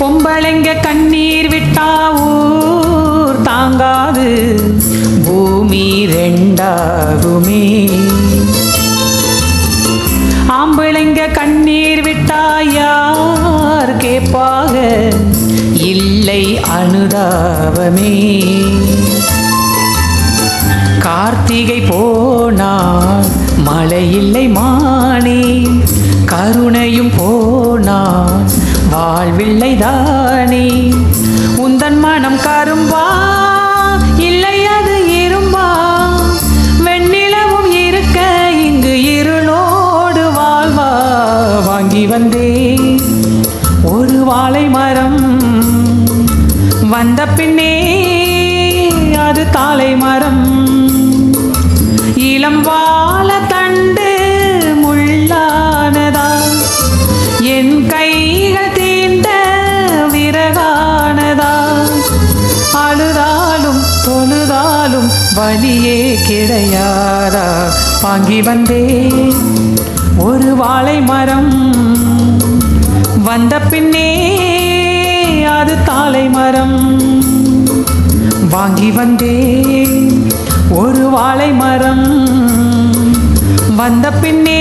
பொம்பளைங்க கண்ணீர் விட்டா ஊர் தாங்காது, பூமி ரெண்டாகுமே. ஆம்பளைங்க கண்ணீர் விட்டா யார் கேட்பாக, இல்லை அனுதாபமே. கார்த்திகை போனால் மழை இல்லை மானே, கருணையும் போனால் வாழ்வில்லை தானே. உந்தன் மனம் கரும்பா இல்லை அது இரும்பா, வெண்ணிலவும் இருக்க இங்கு இருளோடு வாழ்வா. வாங்கி வந்தே ஒரு வாழை மரம், வந்த பின்னே அது தாழை மரம். இளம் வாழ தண்டு முள்ளானதா, என் கைகள் தீண்ட விறகானதா. அழுதாலும் தொழுதாலும் வலியே கிடையாதா. வாங்கி வந்தே ஒரு வாழை மரம், வந்த பின்னே அது தாழை மரம். வாங்கி வந்தே ஒரு வாழை மரம், வந்த பின்னே